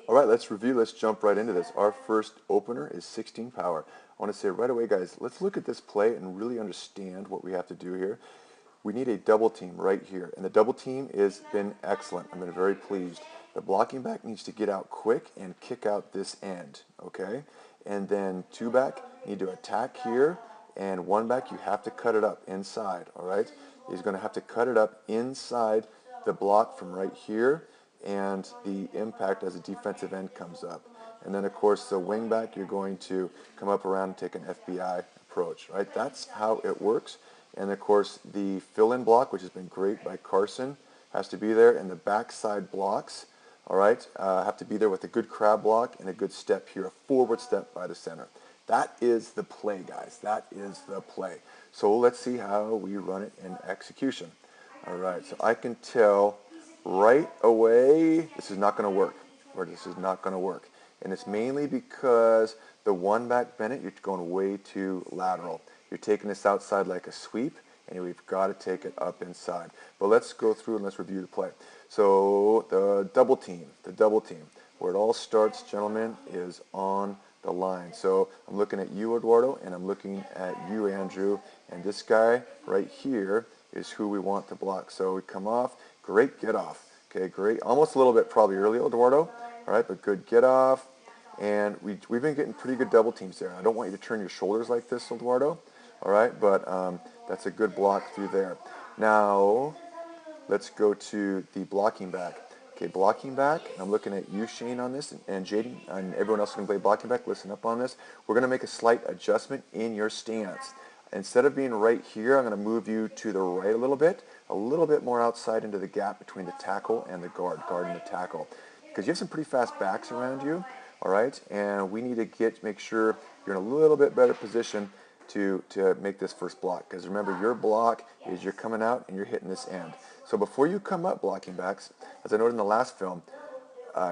All right, let's review. Let's jump right into this. Our first opener is 16 power. I want to say right away, guys, let's look at this play and really understand what we have to do here. We need a double team right here, and the double team has been excellent. I've been very pleased. The blocking back needs to get out quick and kick out this end, okay? And then two back need to attack here, and one back you have to cut it up inside, all right? He's going to have to cut it up inside the block from right here, and the impact as a defensive end comes up. And then, of course, the wing back, you're going to come up around and take an FBI approach, right? That's how it works. And, of course, the fill-in block, which has been great by Carson, has to be there. And the backside blocks, all right, have to be there with a good crab block and a good step here, a forward step by the center. That is the play, guys. That is the play. So let's see how we run it in execution. All right, so I can tell right away this is not going to work, or this is not going to work. And it's mainly because the one back Bennett, you're going way too lateral. You're taking this outside like a sweep, and we've got to take it up inside. But let's go through and let's review the play. So the double team, where it all starts, gentlemen, is on the line. So I'm looking at you, Eduardo, and I'm looking at you, Andrew, and this guy right here is who we want to block. So we come off, great get off. Okay, great, almost a little bit probably early, Eduardo, all right, but good get off. And we've been getting pretty good double teams there. I don't want you to turn your shoulders like this, Eduardo, all right, but that's a good block through there. Now, let's go to the blocking back. Okay, blocking back, I'm looking at you, Shane, on this, and Jaden, and everyone else who can play blocking back, listen up on this. We're going to make a slight adjustment in your stance. Instead of being right here, I'm going to move you to the right a little bit more outside into the gap between the tackle and the guard and the tackle. Because you have some pretty fast backs around you, all right, and we need to make sure you're in a little bit better position to make this first block. Because remember, your block is you're coming out and you're hitting this end. So before you come up blocking backs, as I noted in the last film,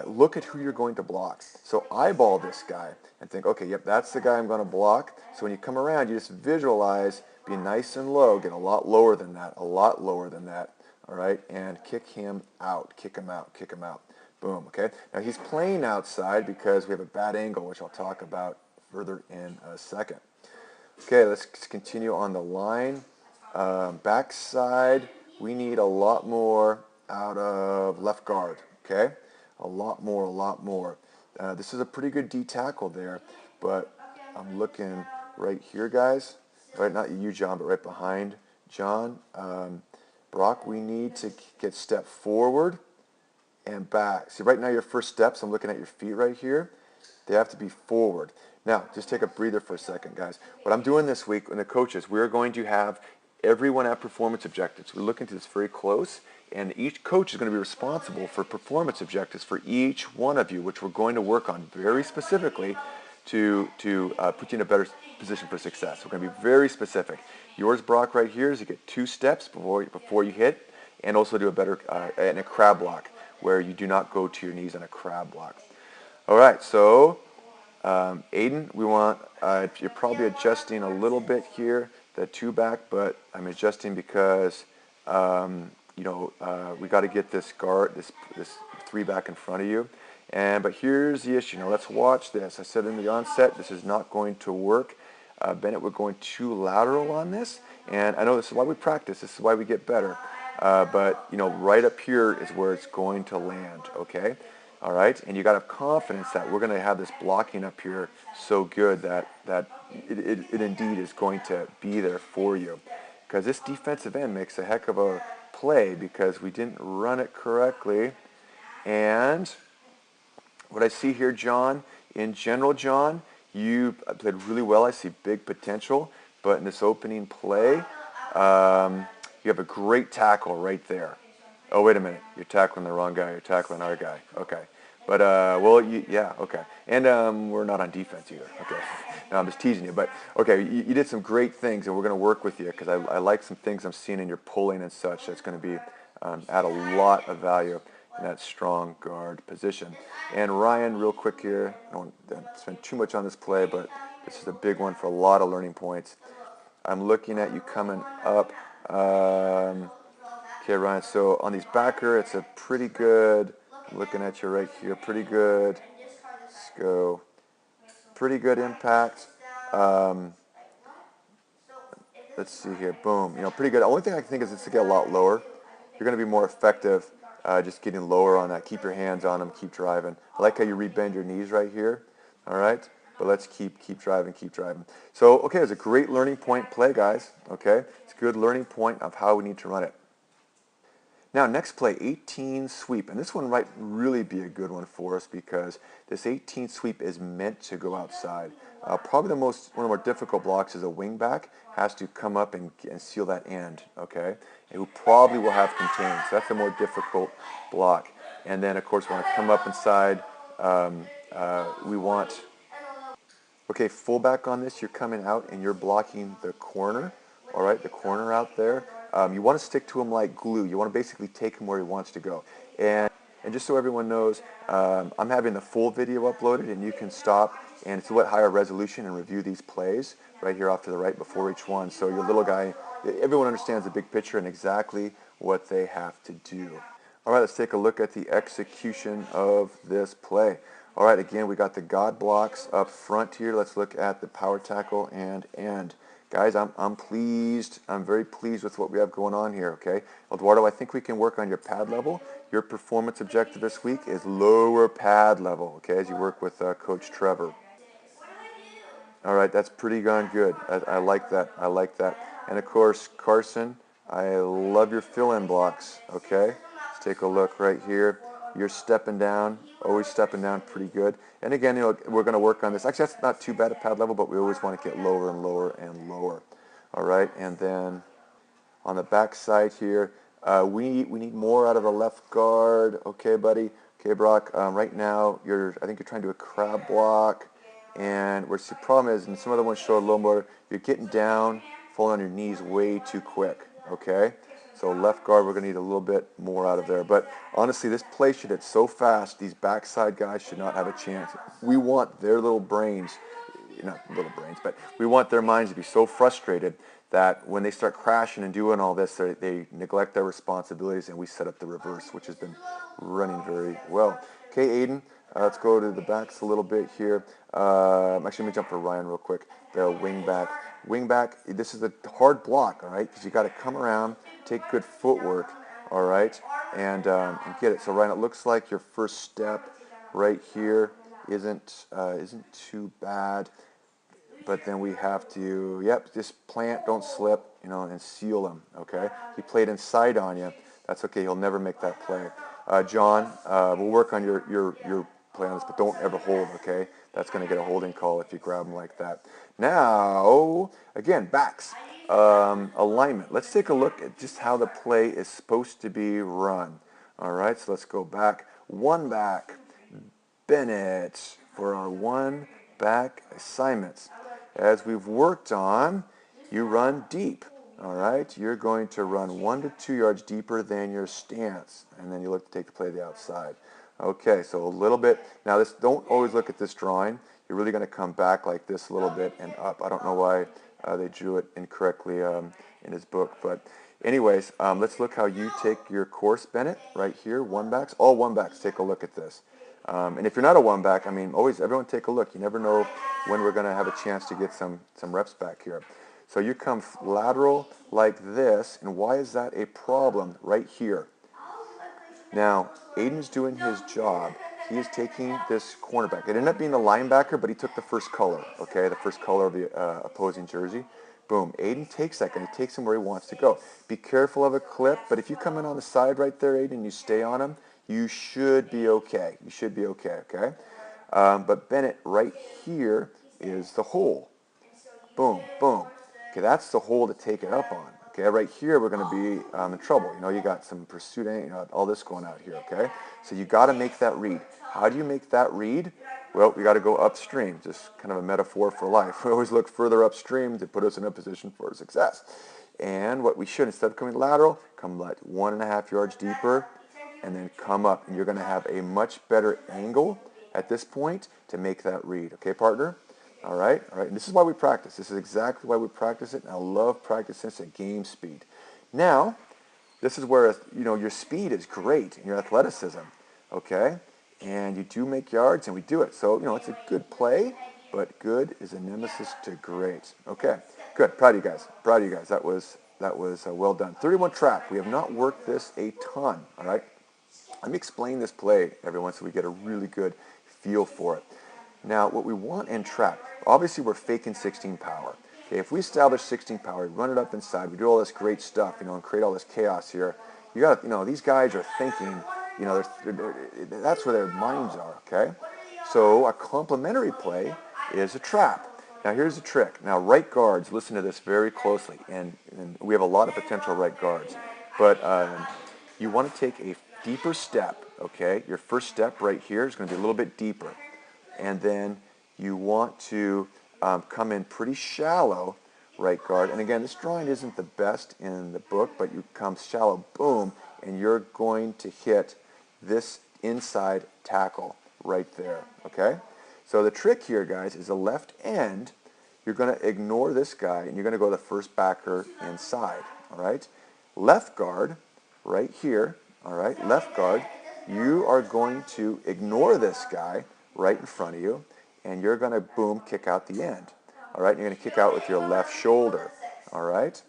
look at who you're going to block. So eyeball this guy and think, okay, yep, that's the guy I'm going to block. So when you come around, you just visualize, be nice and low, get a lot lower than that, all right, and kick him out, kick him out. Boom, okay? Now he's playing outside because we have a bad angle, which I'll talk about further in a second. Okay, let's continue on the line. Backside, we need a lot more out of left guard, okay? A lot more. This is a pretty good D tackle there, but I'm looking right here, guys. Right, not you, John, but right behind John. Brock, we need to get step forward and back. See, right now your first steps, I'm looking at your feet right here. They have to be forward. Now, just take a breather for a second, guys. What I'm doing this week, and the coaches, we're going to have everyone have performance objectives. We're looking to this very close, and each coach is going to be responsible for performance objectives for each one of you, which we're going to work on very specifically to put you in a better position for success. We're going to be very specific. Yours, Brock, right here is you get 2 steps before you hit, and also do a better in a crab block, where you do not go to your knees on a crab block. All right, so Aiden, we want, you're probably adjusting a little bit here, the 2 back, but I'm adjusting because, we got to get this guard, this 3 back in front of you. But here's the issue. Now let's watch this. I said in the onset, this is not going to work. Bennett, we're going too lateral on this, and I know this is why we practice. This is why we get better. But right up here is where it's going to land. Okay. All right, and you got to have confidence that we're going to have this blocking up here so good that it indeed is going to be there for you. Because this defensive end makes a heck of a play because we didn't run it correctly. And what I see here, John, in general, John, you played really well. I see big potential, but in this opening play, you have a great tackle right there. Oh, wait a minute. You're tackling the wrong guy. You're tackling our guy. Okay. But, yeah, okay. And we're not on defense either. Okay. No, I'm just teasing you. But, okay, you did some great things, and we're going to work with you because I like some things I'm seeing in your pulling and such. That's going to be add a lot of value in that strong guard position. And Ryan, real quick here, I don't want to spend too much on this play, but this is a big one for a lot of learning points. I'm looking at you coming up. Okay, Ryan, so on these backer, it's a pretty good I'm looking at you right here. Pretty good. Let's go. Pretty good impact. Um, let's see here. Boom. Pretty good. The only thing I can think is it's to get a lot lower. You're going to be more effective just getting lower on that. Keep your hands on them. Keep driving. I like how you rebend your knees right here. All right. But let's keep driving, keep driving. So, okay, it's a great learning point play, guys. Okay, it's a good learning point of how we need to run it. Now, next play, 18 sweep, and this one might really be a good one for us because this 18 sweep is meant to go outside. Probably one of the more difficult blocks is a wing back has to come up and seal that end. Okay, and who probably will have contained. So that's the more difficult block. And then, of course, we want to come up inside. We want. Okay, fullback on this, you're coming out and you're blocking the corner, all right, the corner out there. You want to stick to him like glue. You want to basically take him where he wants to go. And just so everyone knows, I'm having the full video uploaded and you can stop and it's a little higher resolution and review these plays right here off to the right before each one. So your little guy, everyone understands the big picture and exactly what they have to do. All right, let's take a look at the execution of this play. All right, again, we got the God blocks up front here. Let's look at the power tackle and end. Guys, I'm pleased. I'm very pleased with what we have going on here, okay? Eduardo, I think we can work on your pad level. Your performance objective this week is lower pad level, okay, as you work with Coach Trevor. All right, that's pretty darn good. I like that. I like that. And, of course, Carson, I love your fill-in blocks, okay? Let's take a look right here. You're stepping down, always stepping down pretty good. And again, we're going to work on this. Actually, that's not too bad at pad level, but we always want to get lower and lower and lower. All right, and then on the back side here, we need more out of the left guard. Okay, buddy. Okay, Brock. Right now, I think you're trying to do a crab block. And where the problem is, and some other ones show a little more, you're getting down, falling on your knees way too quick. Okay? So left guard, we're going to need a little bit more out of there. But honestly, this play should hit so fast, these backside guys should not have a chance. We want their little brains, not little brains, but we want their minds to be so frustrated that when they start crashing and doing all this, they neglect their responsibilities, and we set up the reverse, which has been running very well. Okay, Aiden, let's go to the backs a little bit here. Actually, let me jump for Ryan real quick. The wing back. Wing back, this is a hard block, all right, because you got to come around, take good footwork, all right, and get it. So, Ryan, it looks like your first step right here isn't too bad. But then we have to, just plant, don't slip, and seal him, okay? He played inside on you. That's okay. He'll never make that play. John, we'll work on your play on this, but don't ever hold, okay? That's going to get a holding call if you grab him like that. Now, again, backs, alignment. Let's take a look at just how the play is supposed to be run. All right, so let's go back. One back, Bennett for our one back assignments. As we've worked on, you run deep, all right? You're going to run 1 to 2 yards deeper than your stance, and then you look to take the play to the outside. Okay, so a little bit. Now, don't always look at this drawing. You're really going to come back like this a little bit and up. I don't know why they drew it incorrectly in his book, but anyways, let's look how you take your course, Bennett, right here, one backs. All one backs, take a look at this. And if you're not a one back, always everyone take a look. You never know when we're going to have a chance to get some reps back here. So you come lateral like this, and why is that a problem right here? Now, Aiden's doing his job. He is taking this cornerback. It ended up being a linebacker, but he took the first color, okay, the first color of the opposing jersey. Boom. Aiden takes that, and he takes him where he wants to go. Be careful of a clip, but if you come in on the side right there, Aiden, and you stay on him, you should be okay. You should be okay, okay? But Bennett, right here is the hole. Boom, boom. Okay, that's the hole to take it up on. Okay, right here we're going to be in trouble. You got some pursuit, all this going out here, okay? So you got to make that read. How do you make that read? Well, we got to go upstream, just kind of a metaphor for life. We always look further upstream to put us in a position for success. And what we should, instead of coming lateral, come like 1.5 yards deeper, and then come up, and you're going to have a much better angle at this point to make that read. Okay, partner? All right? All right. And this is why we practice. This is exactly why we practice it, and I love practicing this at game speed. Now, this is where, your speed is great and your athleticism, okay? And you do make yards, and we do it. So, it's a good play, but good is a nemesis to great. Okay, good. Proud of you guys. Proud of you guys. That was well done. 31 trap. We have not worked this a ton, all right? Let me explain this play, everyone, so we get a really good feel for it. Now, what we want in trap, obviously we're faking 16 power. Okay, if we establish 16 power, we run it up inside, we do all this great stuff, and create all this chaos here, you got, these guys are thinking, that's where their minds are, okay? So a complementary play is a trap. Now here's the trick. Now right guards, listen to this very closely, and we have a lot of potential right guards, but you want to take a deeper step, okay? Your first step right here is going to be a little bit deeper, and then you want to come in pretty shallow, right guard. And again, this drawing isn't the best in the book, but you come shallow, boom, and you're going to hit this inside tackle right there, okay? So the trick here, guys, is the left end, you're going to ignore this guy, and you're going to go the first backer inside, all right? Left guard, right here, all right, left guard, you are going to ignore this guy right in front of you, and you're going to, boom, kick out the end. All right, you're going to kick out with your left shoulder. All right.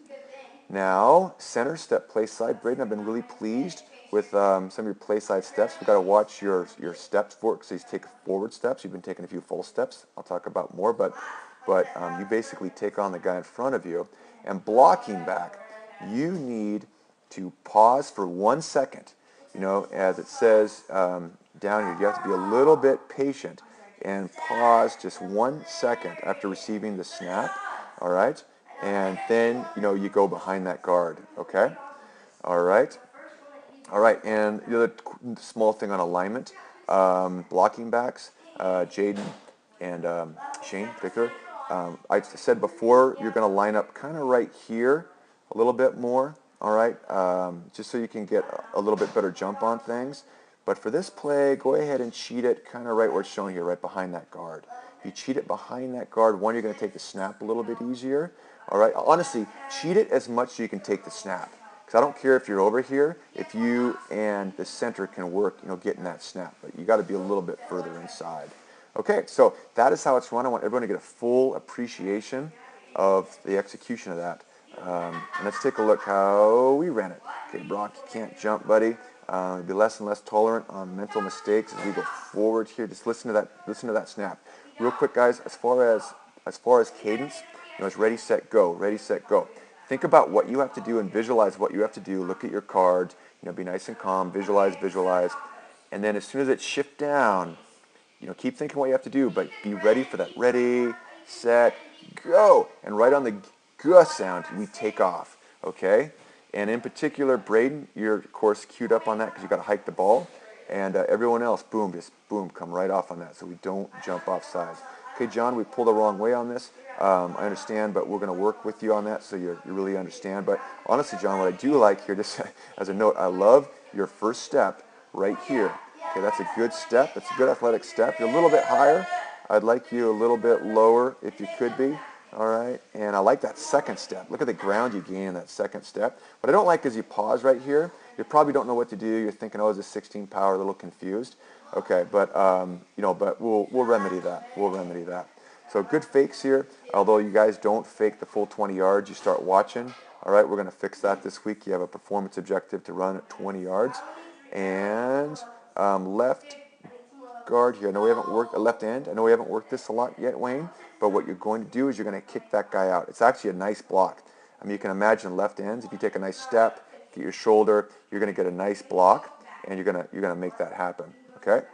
Now, center step play side. Braden, I've been really pleased with some of your play side steps. We've got to watch your steps for it, because he's taking forward steps. You've been taking a few full steps. I'll talk about more, but you basically take on the guy in front of you. And blocking back, you need to pause for 1 second. As it says down here, you have to be a little bit patient and pause just 1 second after receiving the snap, all right? And then, you go behind that guard, okay? All right? All right, and the other small thing on alignment, blocking backs, Jaden and Shane in particular, I said before, you're going to line up kind of right here a little bit more, all right? Just so you can get a little bit better jump on things. But for this play, go ahead and cheat it kind of right where it's shown here, right behind that guard. If you cheat it behind that guard, one, you're going to take the snap a little bit easier. All right, honestly, cheat it as much so you can take the snap. Because I don't care if you're over here, if you and the center can work, getting that snap. But you got to be a little bit further inside. Okay, so that is how it's run. I want everyone to get a full appreciation of the execution of that. And let's take a look how we ran it. Okay, Brock, you can't jump, buddy. Be less and less tolerant on mental mistakes as we go forward here. Just listen to that snap. Real quick, guys. As far as cadence, it's ready, set, go. Ready, set, go. Think about what you have to do and visualize what you have to do. Look at your cards. Be nice and calm. Visualize, and then as soon as it shifts down, keep thinking what you have to do, but be ready for that. Ready, set, go. And right on the G sound, we take off. Okay. And in particular, Braden, you're, of course, queued up on that because you've got to hike the ball. And everyone else, boom, just boom, come right off on that so we don't jump off sides. Okay, John, we pulled the wrong way on this. I understand, but we're going to work with you on that so you really understand. But honestly, John, what I do like here, just as a note, I love your first step right here. Okay, that's a good step. That's a good athletic step. You're a little bit higher. I'd like you a little bit lower if you could be. All right, and I like that second step. Look at the ground you gain in that second step. What I don't like is you pause right here. You probably don't know what to do. You're thinking, oh, is this 16 power? A little confused. Okay, but but we'll remedy that. We'll remedy that. So good fakes here. Although you guys don't fake the full 20 yards, you start watching. All right, we're going to fix that this week. You have a performance objective to run at 20 yards, and left guard here. I know we haven't worked a left end. I know we haven't worked this a lot yet, Wayne. But what you're going to do is you're going to kick that guy out. It's actually a nice block. I mean, you can imagine left ends. If you take a nice step, get your shoulder, you're going to get a nice block, and you're going to make that happen. Okay.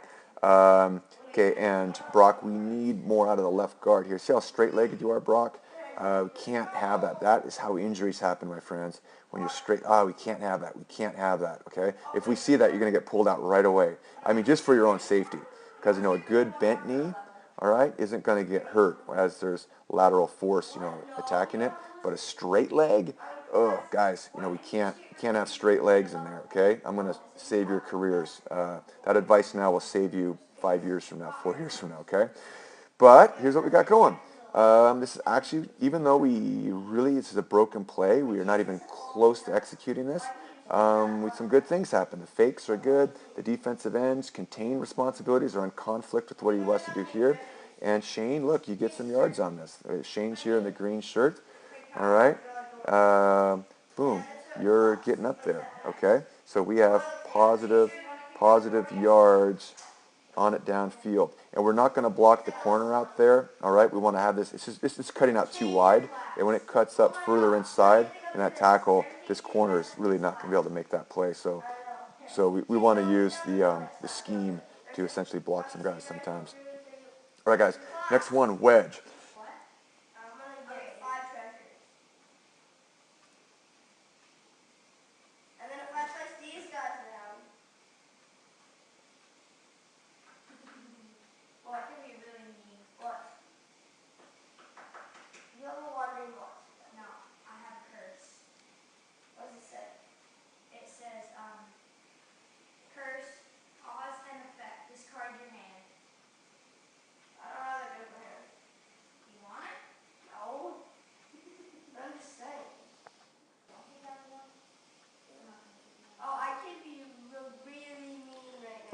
Okay. And Brock, we need more out of the left guard here. See how straight-legged you are, Brock? We can't have that. That is how injuries happen, my friends. When you're straight, we can't have that. We can't have that. Okay. If we see that, you're going to get pulled out right away. I mean, just for your own safety, because a good bent knee, all right, isn't going to get hurt as there's lateral force, attacking it. But a straight leg, oh, guys, we can't have straight legs in there, okay? I'm going to save your careers. That advice now will save you 5 years from now, 4 years from now, okay? But here's what we got going. This is actually, even though this is a broken play, we are not even close to executing this. with some good things happen. The fakes are good. The defensive ends contain responsibilities, are in conflict with what he wants to do here. And Shane, look, you get some yards on this. Shane's here in the green shirt. All right. Boom. You're getting up there. Okay. So we have positive yards on it downfield. And we're not going to block the corner out there. All right. We want to have this. This is cutting out too wide. And when it cuts up further inside in that tackle, this corner is really not going to be able to make that play. So we want to use the scheme to essentially block some guys sometimes. All right, guys. Next one, wedge.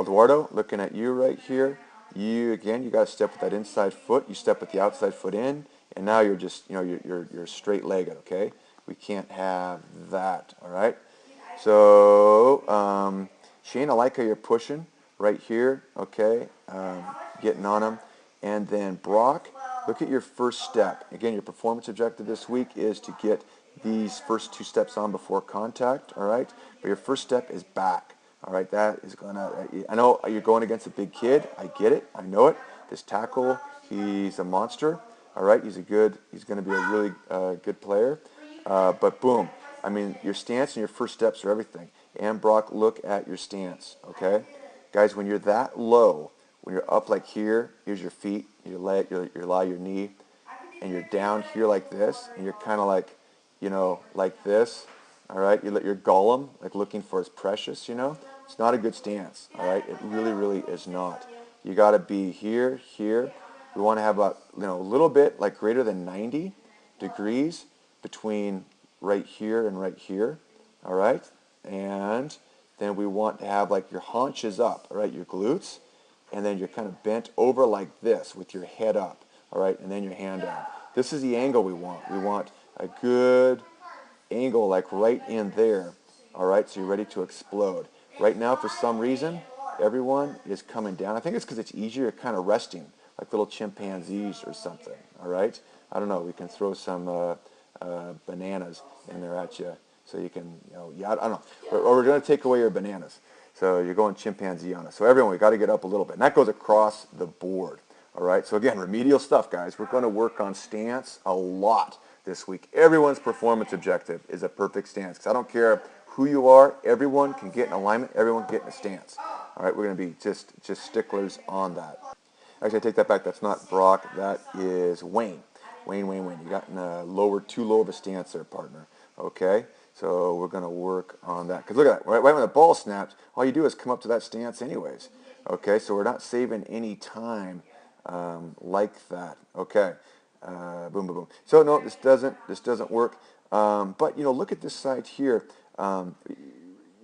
Eduardo, looking at you right here. You again, you got to step with that inside foot. You step with the outside foot in, and now you're just, you're straight-legged. Okay, we can't have that. All right. So Shane, I like how you're pushing right here. Okay, getting on him, and then Brock, look at your first step. Again, your performance objective this week is to get these first 2 steps on before contact. All right, but your first step is back. All right, that is I know you're going against a big kid. I get it. I know it. This tackle, he's a monster. All right, he's going to be a really good player. But boom, I mean, your stance and your first steps are everything. And Brock, look at your stance, okay? Guys, when you're that low, when you're up like here, here's your feet, your leg, your knee, and you're down here like this, and you're kind of like, like this. All right, you let your golem, like looking for his precious, It's not a good stance, all right? It really, really is not. You got to be here, here. We want to have a little bit like greater than 90 degrees between right here and right here, all right? And then we want to have like your haunches up, all right, your glutes, and then you're kind of bent over like this with your head up, all right, and then your hand down. This is the angle we want. We want a good angle like right in there, all right, so you're ready to explode. Right now, for some reason, everyone is coming down. I think it's because it's easier, you're kind of resting, like little chimpanzees or something, all right? I don't know, we can throw some bananas in there at you, so you can, I don't know. Or we're going to take away your bananas. So you're going chimpanzee on us. So everyone, we got to get up a little bit. And that goes across the board, all right? So again, remedial stuff, guys. We're going to work on stance a lot this week. Everyone's performance objective is a perfect stance, because I don't care who you are, everyone can get in alignment, everyone can get in a stance. All right, we're going to be just sticklers on that. Actually, I take that back. That's not Brock. That is Wayne. Wayne. You got in too low of a stance there, partner. Okay, so we're going to work on that. Because look at that. Right when the ball snaps, all you do is come up to that stance anyways. Okay, so we're not saving any time like that. Okay, boom, boom, boom. So no, this doesn't work. But look at this side here.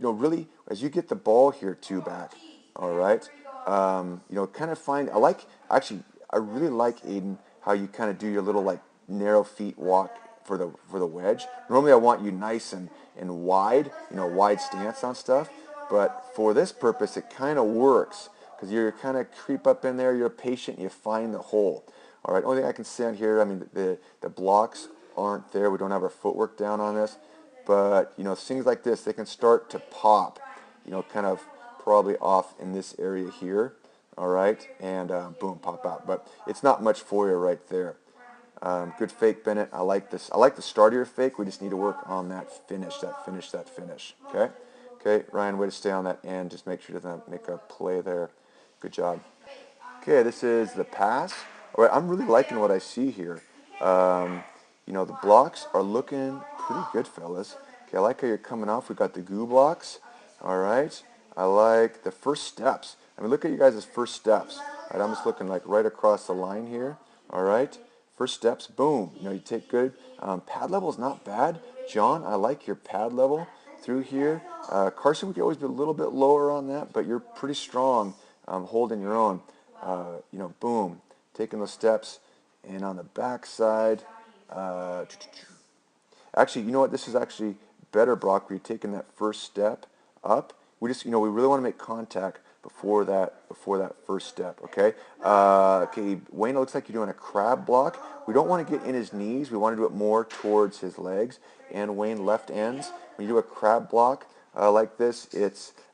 Really, as you get the ball here too back, all right, kind of find, I really like, Aiden, how you kind of do your little like narrow feet walk for the wedge. Normally I want you nice and wide, wide stance on stuff, but for this purpose it kind of works, because you're kind of creep up in there, you're patient, you find the hole. All right, only thing I can say on here, I mean, the blocks aren't there, we don't have our footwork down on this. But, things like this, they can start to pop, kind of probably off in this area here, all right, and boom, pop out. But it's not much for you right there. Good fake, Bennett. I like this. I like the start of your fake. We just need to work on that finish, okay? Okay, Ryan, way to stay on that end. Just make sure it doesn't make a play there. Good job. Okay, this is the pass. All right, I'm really liking what I see here. The blocks are looking pretty good, fellas. Okay, I like how you're coming off. We got the goo blocks. All right. I like the first steps. I mean, look at you guys' first steps. All right, I'm just looking like right across the line here. All right. First steps, boom. You take good. Pad level is not bad. John, I like your pad level. through here. Carson, we could always be a little bit lower on that, but you're pretty strong holding your own. You know, boom, taking those steps, and on the back side, actually, you know what? This is actually better, Brock, where you're taking that first step up. We just, you know, we really want to make contact before that first step, okay? Okay, Wayne, it looks like you're doing a crab block. We don't want to get in his knees. We want to do it more towards his legs. And Wayne, left ends. When you do a crab block like this,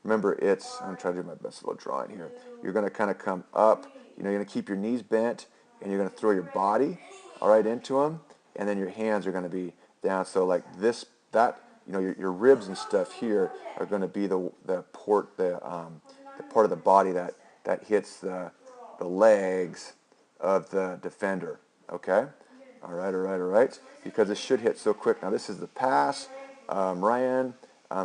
remember, I'm trying to do my best little drawing here. You're going to kind of come up. You know, you're going to keep your knees bent, and you're going to throw your body, all right, into them, and then your hands are going to be down. So like this, you know, your ribs and stuff here are going to be the part of the body that hits the legs of the defender. Okay, all right, because it should hit so quick. Now this is the pass, Ryan.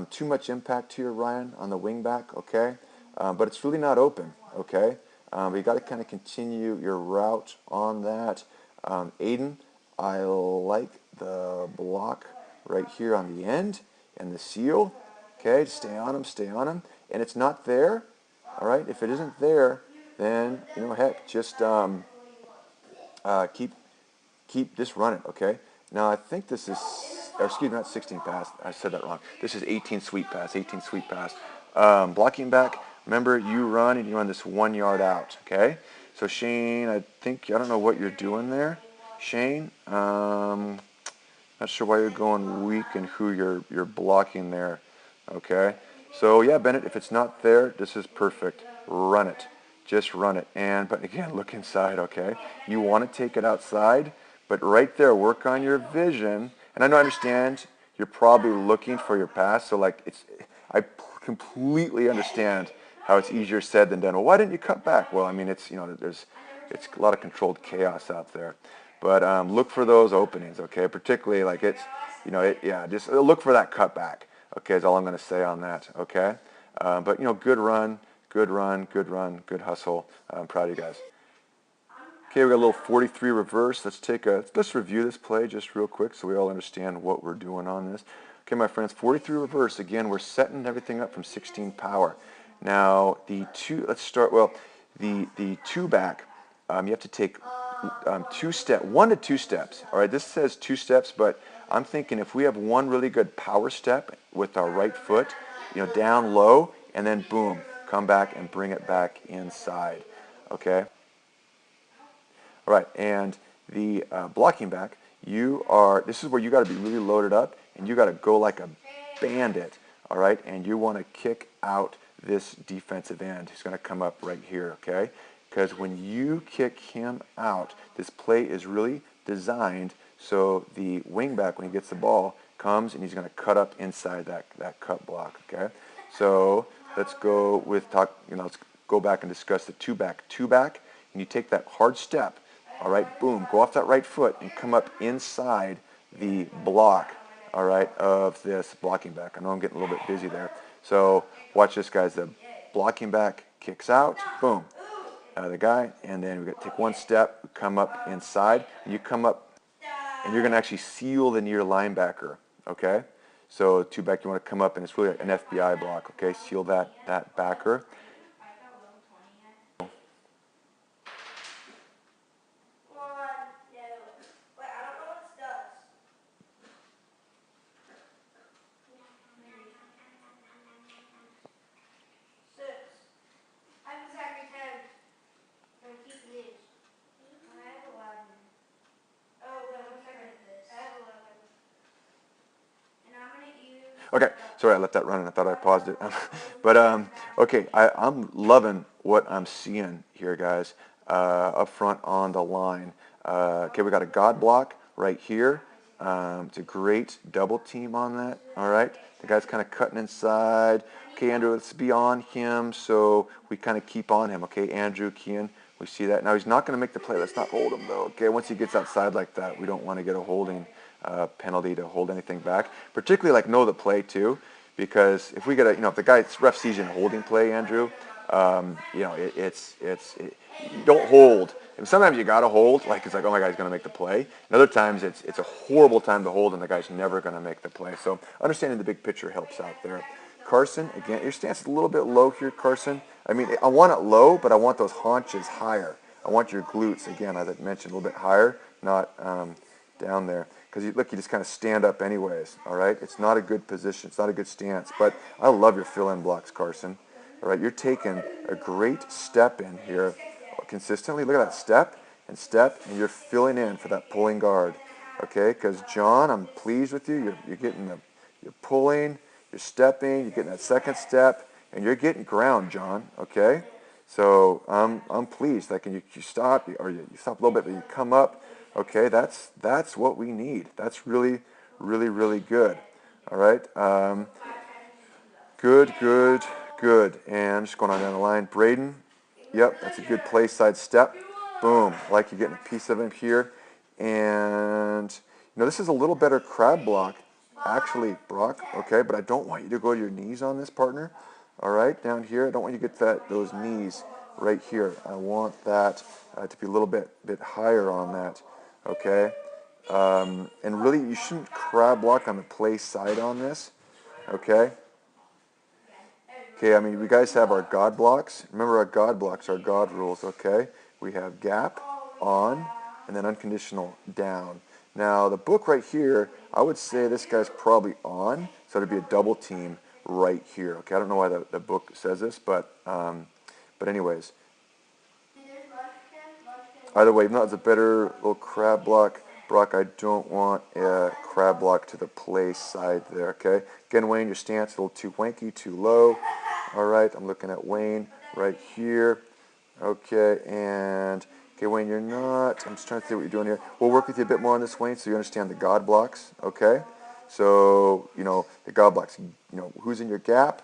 Too much impact here, Ryan, on the wing back. Okay, but it's really not open. Okay, but you got to kind of continue your route on that. Aiden, I like the block right here on the end and the seal. Okay, stay on him, and it's not there. All right, if it isn't there, then, you know, heck, just keep this running. Okay, now I think this is, or excuse me, not 16 pass, I said that wrong. This is 18 sweep pass. Blocking back, remember, you run and you run this 1 yard out. Okay, so Shane, I don't know what you're doing there, Shane. Not sure why you're going weak and who you're blocking there. Okay, so yeah, Bennett, if it's not there, this is perfect. Run it, just run it. But again, look inside. Okay, you want to take it outside, but right there, work on your vision. And I understand you're probably looking for your pass. So like, I completely understand how it's easier said than done. Well, why didn't you cut back? Well, I mean, it's, you know, it's a lot of controlled chaos out there. But look for those openings, okay? Particularly like just look for that cutback, okay, is all I'm going to say on that, okay? But, you know, good run, good hustle. I'm proud of you guys. Okay, we got a little 43 reverse. Let's review this play just real quick so we all understand what we're doing on this. Okay, my friends, 43 reverse. Again, we're setting everything up from 16 power. Now, the two back, you have to take 1 to 2 steps. All right, this says 2 steps, but I'm thinking if we have one really good power step with our right foot, you know, down low, and then boom, come back and bring it back inside. Okay. All right, and the blocking back, this is where you got to be really loaded up, and you got to go like a bandit. All right, and you want to kick out this defensive end. He's going to come up right here. Okay. Because when you kick him out, this play is really designed so the wingback, when he gets the ball, comes and he's going to cut up inside that cut block. Okay, so let's go let's go back and discuss the two back, and you take that hard step. All right, boom, go off that right foot and come up inside the block. All right, of this blocking back. I know I'm getting a little bit busy there. So watch this, guys. The blocking back kicks out. Boom. The guy, and then we're going to take 1 step, come up inside, and you come up, and you're going to actually seal the near linebacker, okay? So 2 back, you want to come up, and it's really an FBI block, okay? Seal that backer. Okay, sorry, I let that run and I thought I paused it. But, okay, I'm loving what I'm seeing here, guys, up front on the line. Okay, we got a God block right here. It's a great double team on that, all right? The guy's kind of cutting inside. Okay, Andrew, let's be on him, so we kind of keep on him. Okay, Andrew, Kean, we see that. Now, he's not going to make the play. Let's not hold him, though. Okay, once he gets outside like that, we don't want to get a holding penalty to hold anything back, particularly like know the play too, because if we get if the guy's ref sees you in a holding play, Andrew, you know, you don't hold And sometimes you got to hold, like it's like, oh my God, he's going to make the play. And other times it's a horrible time to hold and the guy's never going to make the play. So understanding the big picture helps out there. Carson, again, your stance is a little bit low here, Carson. I mean, I want it low, but I want those haunches higher. I want your glutes, again, as I mentioned, a little bit higher, not down there. Because you just kind of stand up anyways, all right? It's not a good position. It's not a good stance. But I love your fill-in blocks, Carson. All right, you're taking a great step in here consistently. Look at that step, and you're filling in for that pulling guard, okay? Because, John, I'm pleased with you. You're getting you're pulling, you're stepping, you're getting that second step, and you're getting ground, John, okay? So I'm pleased. Like, you stop, or you stop a little bit, but you come up. Okay, that's what we need. That's really, really, really good. All right. Good. And I'm just going on down the line. Braden, yep, that's a good play side step. Boom. Like you're getting a piece of him here. And, this is a little better crab block, actually, Brock. Okay, but I don't want you to go to your knees on this, partner. All right, down here. I don't want you to get those knees right here. I want that to be a little bit higher on that. Okay, and really you shouldn't crab block on the play side on this. Okay, I mean, we guys have our God blocks. Remember, our God blocks are God rules. Okay, we have gap, on, and then unconditional, down. Now the book right here, I would say this guy's probably on, so it'd be a double team right here. Okay, I don't know why the book says this, but anyways. Either way, even though it's a better little crab block, Brock, I don't want a crab block to the play side there, okay? Again, Wayne, your stance a little too wanky, too low. All right, I'm looking at Wayne right here. Okay, and, okay, Wayne, you're not, I'm just trying to see what you're doing here. We'll work with you a bit more on this, Wayne, so you understand the God blocks, okay? So, the God blocks, who's in your gap,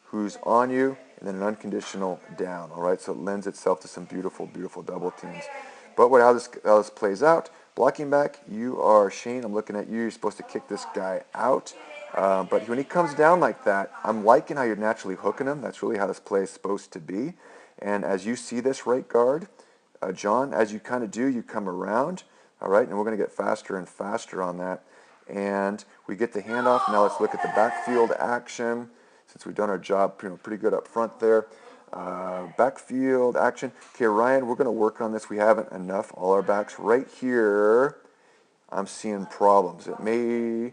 who's on you, and then an unconditional down, all right? So it lends itself to some beautiful, beautiful double teams. But how this plays out, blocking back, you are Shane. I'm looking at you. You're supposed to kick this guy out. But when he comes down like that, I'm liking how you're naturally hooking him. That's really how this play is supposed to be. And as you see this right guard, John, as you kind of do, you come around, all right? And we're going to get faster and faster on that. And we get the handoff. Now let's look at the backfield action. Since we've done our job pretty good up front there. Backfield action. Okay, Ryan, we're going to work on this. We haven't enough. All our backs right here, I'm seeing problems. It may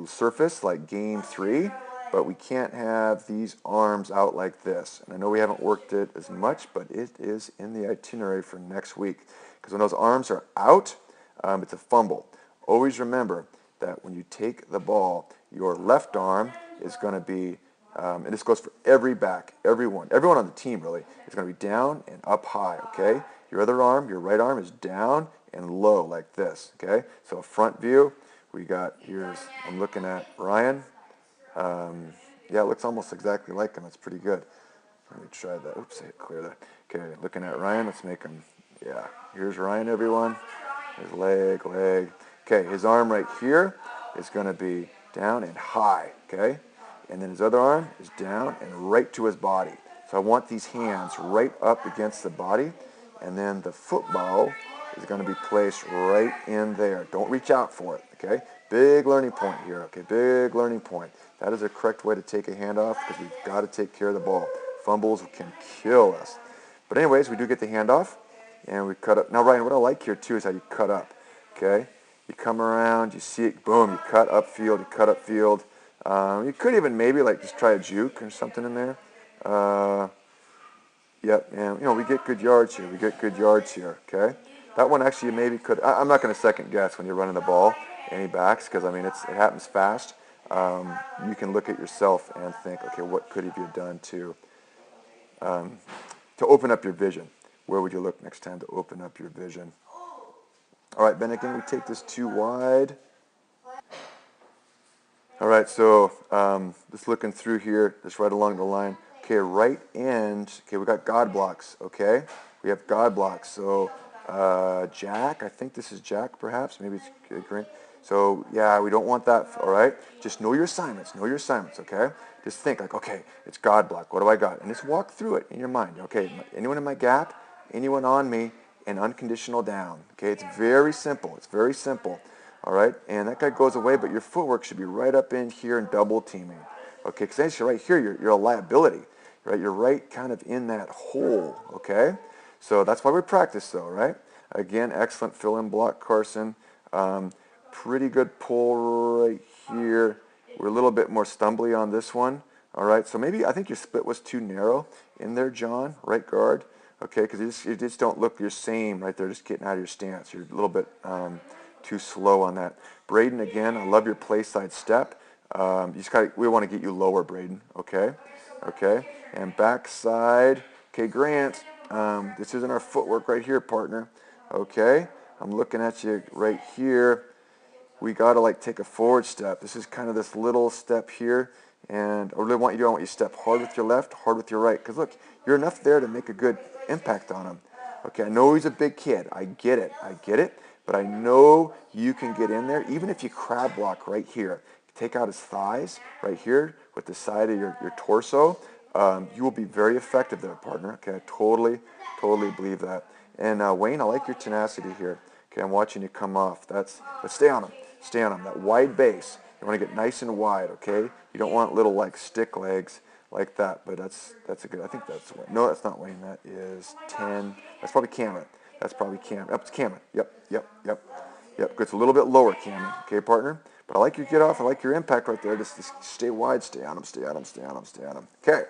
surface like game 3, but we can't have these arms out like this. And I know we haven't worked it as much, but it is in the itinerary for next week. Because when those arms are out, it's a fumble. Always remember that when you take the ball, your left arm is going to be and this goes for every back, everyone on the team really, is going to be down and up high, okay? Your other arm, your right arm is down and low like this, okay? So front view, we got, I'm looking at Ryan. Yeah, it looks almost exactly like him. It's pretty good. Let me try that. Oops, I hit clear that. Okay, looking at Ryan, let's make him, yeah. Here's Ryan, everyone. His leg. Okay, his arm right here is going to be down and high, okay? And then his other arm is down and right to his body. So I want these hands right up against the body. And then the football is going to be placed right in there. Don't reach out for it, okay? Big learning point here, okay? Big learning point. That is the correct way to take a handoff because we've got to take care of the ball. Fumbles can kill us. But anyways, we do get the handoff. And we cut up. Now, Ryan, what I like here, too, is how you cut up, okay? You come around, you see it, boom, you cut upfield. You could even maybe just try a juke or something in there. Yep, and we get good yards here. Okay, that one actually maybe could. I'm not going to second guess when you're running the ball, any backs, because I mean it happens fast. You can look at yourself and think, okay, what could have you done to open up your vision? Where would you look next time to open up your vision? All right, Ben, again, we take this too wide. All right, so just looking through here, just right along the line. Okay, right end. Okay, we got God blocks, okay? We have God blocks. So Jack, I think this is Jack perhaps. Maybe it's green. So, yeah, we don't want that, all right? Just know your assignments, okay? Just think okay, it's God block. What do I got? And just walk through it in your mind. Okay, anyone in my gap, anyone on me, and unconditional down. Okay, it's very simple. It's very simple. All right, and that guy goes away, but your footwork should be right up in here and double teaming. Okay, because actually right here, you're a liability. Right, you're right kind of in that hole. Okay, so that's why we practice though, right? Again, excellent fill-in block, Carson. Pretty good pull right here. We're a little bit more stumbly on this one. All right, so maybe I think your split was too narrow in there, John, right guard. Okay, because you just don't look your same right there, just getting out of your stance. You're a little bit too slow on that. Braden, again, I love your play side step. We want to get you lower, Braden. Okay, okay, and backside. Okay, Grant, this isn't our footwork right here, partner. Okay, I'm looking at you right here. We got to like take a forward step. This is kind of this little step here, and I really want you to step hard with your left, hard with your right. Because look, you're enough there to make a good impact on him. Okay, I know he's a big kid. I get it. But I know you can get in there, even if you crab block right here. Take out his thighs right here with the side of your torso. You will be very effective there, partner. Okay, I totally believe that. And Wayne, I like your tenacity here. Okay, I'm watching you come off. But stay on him. Stay on him. That wide base. You want to get nice and wide, okay? You don't want little like stick legs like that. But that's a good. I think that's Wayne. No, that's not Wayne. That is 10. That's probably Cameron. That's probably Cameron. Yep, it's Cameron. Yep. It's a little bit lower, Cameron. Okay, partner. But I like your get off. I like your impact right there. Just stay wide. Stay on him. Stay on him. Okay.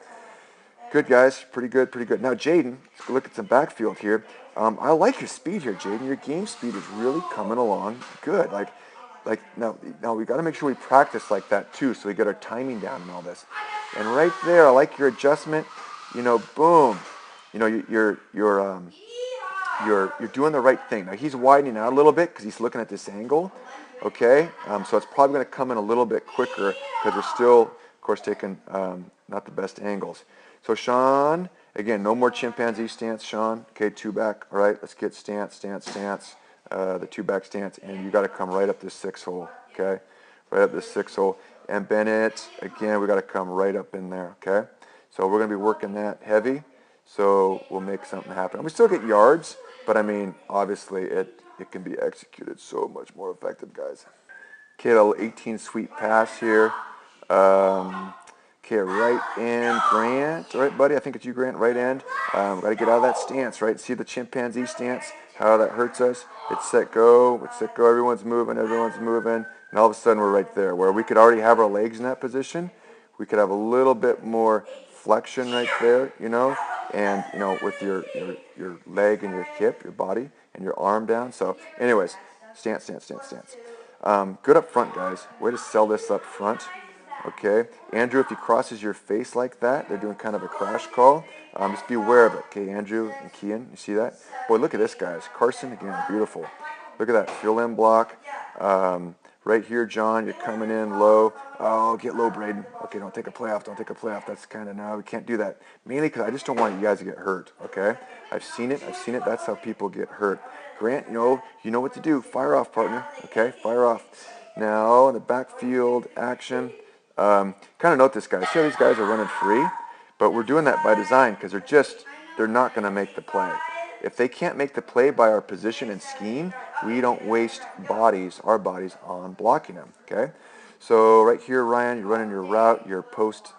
Good, guys. Pretty good. Now, Jaden, let's look at some backfield here. I like your speed here, Jaden. Your game speed is really coming along good. Now we got to make sure we practice like that too, so we get our timing down and all this. And right there, I like your adjustment. Boom. You're doing the right thing. Now he's widening out a little bit because he's looking at this angle. Okay, so it's probably going to come in a little bit quicker because we're still, of course, taking not the best angles. So Sean, again, no more chimpanzee stance, Sean. Okay, two back. All right, let's get stance. The two back stance, and you got to come right up this 6 hole. Okay, right up this 6 hole. And Bennett, again, we got to come right up in there. Okay, so we're going to be working that heavy. So we'll make something happen. And we still get yards, but I mean, obviously, it can be executed so much more effective, guys. Okay, a little 18 sweep pass here. Okay, right end, Grant. All right, buddy, I think it's you, Grant, right end. Got to get out of that stance, right? See the chimpanzee stance, how that hurts us? It's set, go. Everyone's moving. And all of a sudden, we're right there, where we could already have our legs in that position. We could have a little bit more flexion right there, and, with your leg and your hip, your body, and your arm down. So, anyways, stance. Good up front, guys. Way to sell this up front. Okay, Andrew, if he crosses your face like that, they're doing kind of a crash call. Just be aware of it. Okay, Andrew and Kian, you see that? Boy, look at this, guys. Carson, again, beautiful. Look at that fill-in block. Right here, John, you're coming in low. Oh, get low, Braden. Okay, don't take a play off. That's kind of, no, we can't do that. Mainly because I just don't want you guys to get hurt, okay? I've seen it. That's how people get hurt. Grant, you know what to do. Fire off, partner, okay? Fire off. Now, in the backfield action, kind of note this, guys. See how these guys are running free? But we're doing that by design because they're not going to make the play. If they can't make the play by our position and scheme, we don't waste our bodies on blocking them, okay? So right here, Ryan, you're running your route, your post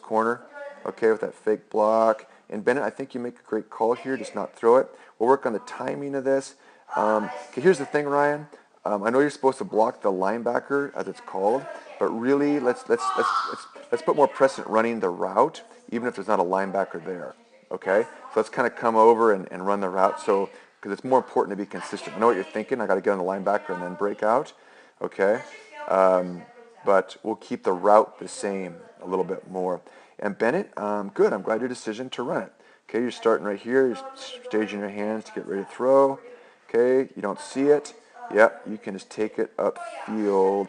corner, okay, with that fake block. And Bennett, I think you make a great call here, just not throw it. We'll work on the timing of this. Okay, here's the thing, Ryan. I know you're supposed to block the linebacker, as it's called, but really, let's put more precedent running the route, even if there's not a linebacker there. Okay, so let's kind of come over and run the route. So because it's more important to be consistent. I know what you're thinking. I got to get on the linebacker and then break out. Okay, but we'll keep the route the same a little bit more. And Bennett, good. I'm glad your decision to run it. Okay, you're starting right here. You're staging your hands to get ready to throw. Okay, you don't see it. Yep, you can just take it upfield.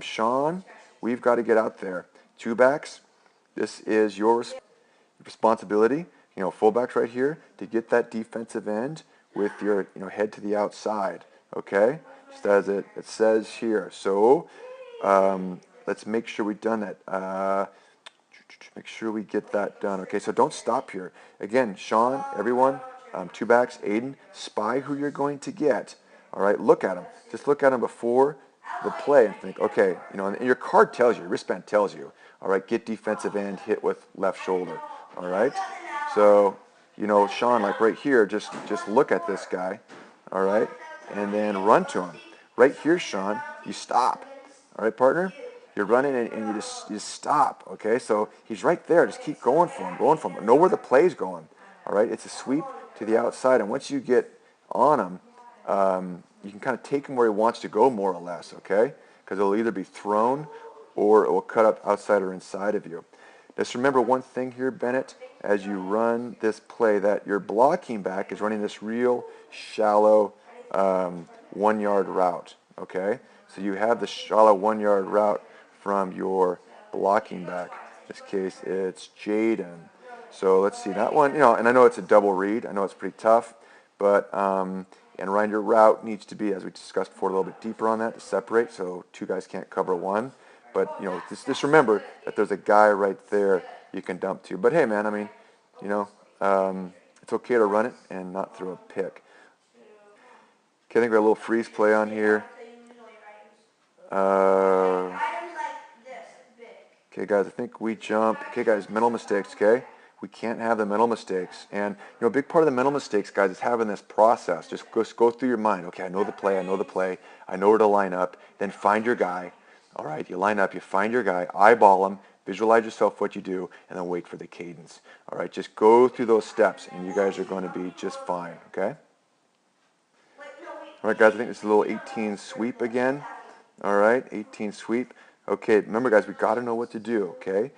Sean, we've got to get out there. Two backs, this is your responsibility. Fullbacks right here to get that defensive end with your head to the outside. Okay, just as it says here. So let's make sure we've done that. Make sure we get that done. Okay, so don't stop here. Again, Sean, everyone, two backs. Aiden, spy who you're going to get. All right, look at him. Just look at him before the play and think, okay, you know, and your card tells you, your wristband tells you, all right, get defensive end, hit with left shoulder. All right, so, you know, Sean, like right here, just look at this guy, all right, and then run to him. Right here, Sean, you stop. All right, partner? You're running and you just stop, okay? So he's right there. Just keep going for him, Know where the play's going, all right? It's a sweep to the outside, and once you get on him, you can kind of take him where he wants to go, more or less, okay? Because it'll either be thrown or it will cut up outside or inside of you. Just remember one thing here, Bennett, as you run this play, that your blocking back is running this real shallow 1 yard route, okay? So you have the shallow 1 yard route from your blocking back. In this case, it's Jaden. So let's see, that one, you know, and I know it's a double read. I know it's pretty tough, but, and Ryan, your route needs to be, as we discussed before, a little bit deeper on that to separate, so two guys can't cover one. But, you know, just remember that there's a guy right there you can dump to. But, hey, man, I mean, you know, it's okay to run it and not throw a pick. Okay, I think we got a little freeze play on here. Okay, guys, I think we jump. Okay, guys, mental mistakes, okay? We can't have the mental mistakes. And, you know, a big part of the mental mistakes, guys, is having this process. Just go through your mind. Okay, I know the play. I know where to line up. Then find your guy. All right, you line up. You find your guy. Eyeball him. Visualize yourself what you do. And then wait for the cadence. All right, just go through those steps, and you guys are going to be just fine, okay? All right, guys, I think this is a little 18 sweep again. All right, 18 sweep. Okay, remember, guys, we got to know what to do, okay?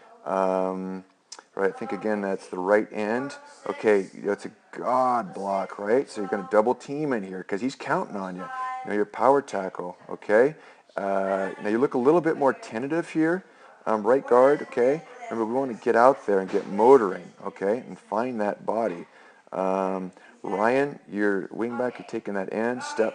Right, I think, again, that's the right end. Okay, that's a God block, right? So you're going to double team in here because he's counting on you. You know, your power tackle, okay? Now you look a little bit more tentative here, right guard, okay? Remember, we want to get out there and get motoring, okay, and find that body. Ryan, your wingback, you're taking that end, step,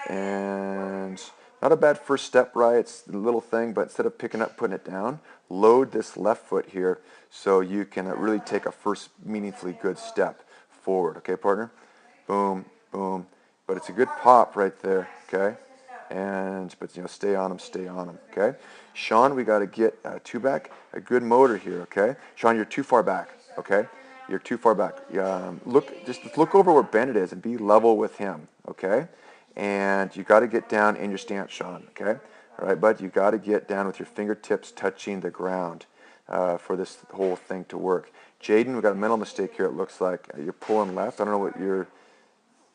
and not a bad first step, right? It's a little thing, but instead of picking up, putting it down, load this left foot here so you can really take a first meaningfully good step forward, okay, partner? Boom, boom. But it's a good pop right there, okay? But, you know, stay on him, okay? Sean, we got to get two back, a good motor here, okay? Sean, you're too far back, okay? You're too far back. Just look over where Bennett is and be level with him, okay? And you got to get down in your stance, Sean, okay? All right, bud, you got to get down with your fingertips touching the ground for this whole thing to work. Jaden, we got a mental mistake here. It looks like you're pulling left. I don't know what you're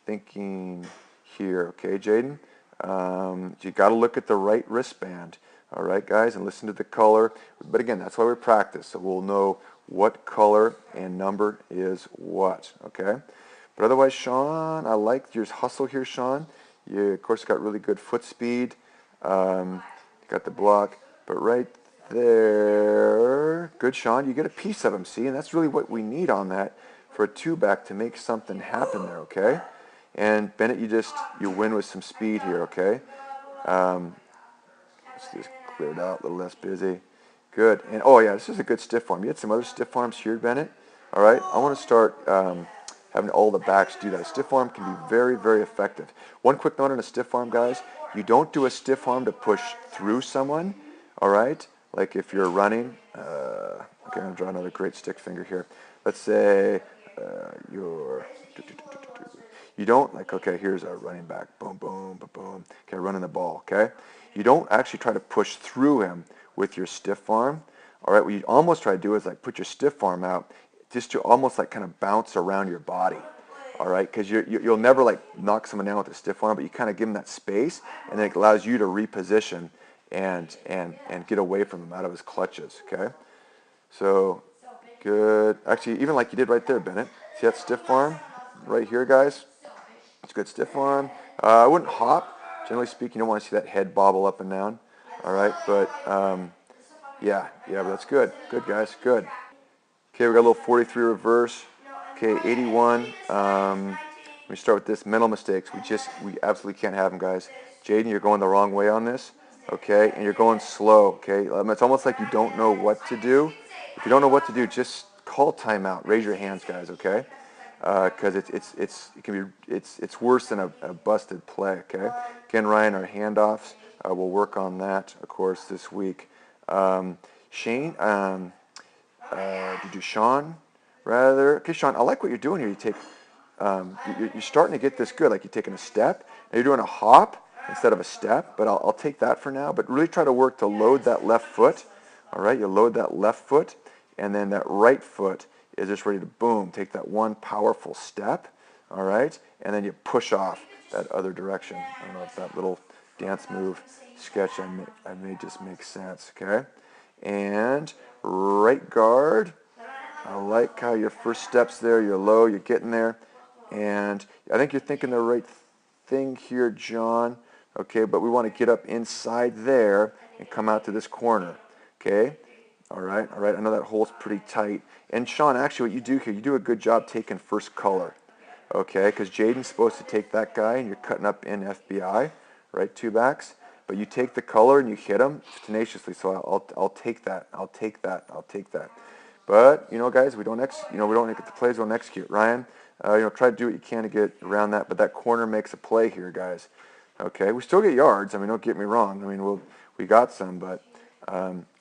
thinking here, okay, Jaden? You got to look at the right wristband, all right, guys, and listen to the color. But again, that's why we practice, so we'll know what color and number is what, okay? But otherwise, Sean, I like your hustle here, Sean. You, of course, got really good foot speed. You got the block, but right there, good, Sean. You get a piece of him, see, and that's really what we need on that for a two-back to make something happen there, okay? And Bennett, you win with some speed here, okay? Let's just clear it out, a little less busy. Good, and oh yeah, this is a good stiff arm. You had some other stiff arms here, Bennett. All right, I want to start having all the backs do that. A stiff arm can be very, very effective. One quick note on a stiff arm, guys. You don't do a stiff arm to push through someone, all right? Like if you're running, okay, I'm going to draw another great stick finger here. Let's say you don't, like, okay, here's a running back, boom, boom, boom, boom, okay, running the ball, okay? You don't actually try to push through him with your stiff arm, all right? What you almost try to do is like put your stiff arm out just to almost like kind of bounce around your body, all right? Because you'll never like knock someone down with a stiff arm, but you kind of give them that space, and then it allows you to reposition and get away from him out of his clutches, okay? So, good. Actually, even like you did right there, Bennett. See that stiff arm right here, guys? It's a good stiff arm. I wouldn't hop. Generally speaking, you don't want to see that head bobble up and down, all right? But, yeah, but that's good. Good, guys, good. Okay, we got a little 43 reverse. Okay, 81. We start with this, mental mistakes. We absolutely can't have them, guys. Jaden, you're going the wrong way on this, okay? And you're going slow, okay? It's almost like you don't know what to do. If you don't know what to do, just call timeout. Raise your hands, guys, okay? because it's worse than a busted play. Okay. Again, Ryan, our handoffs, we'll work on that, of course, this week. Shane, Sean, rather. Okay, Sean, I like what you're doing here. You take, you're starting to get this good. Like you're taking a step, and you're doing a hop instead of a step. But I'll take that for now. But really try to work to load that left foot. All right, you load that left foot, and then that right foot is just ready to boom. Take that one powerful step. All right, and then you push off that other direction. I don't know if that little dance move sketch I made just makes sense. Okay, and right guard. I like how your first steps there, you're low, you're getting there. And I think you're thinking the right thing here, John. Okay, but we want to get up inside there and come out to this corner. Okay, all right. I know that hole's pretty tight. And Sean, actually what you do here, you do a good job taking first color. Okay, because Jaden's supposed to take that guy and you're cutting up in FBI, right, two backs. But you take the color and you hit him tenaciously. So I'll take that. I'll take that. But guys, we don't get the plays. We don't execute. Ryan, try to do what you can to get around that. But that corner makes a play here, guys. Okay, we still get yards. I mean, don't get me wrong. I mean, we got some, but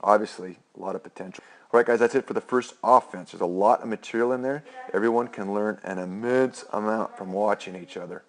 obviously a lot of potential. All right, guys, that's it for the first offense. There's a lot of material in there. Everyone can learn an immense amount from watching each other.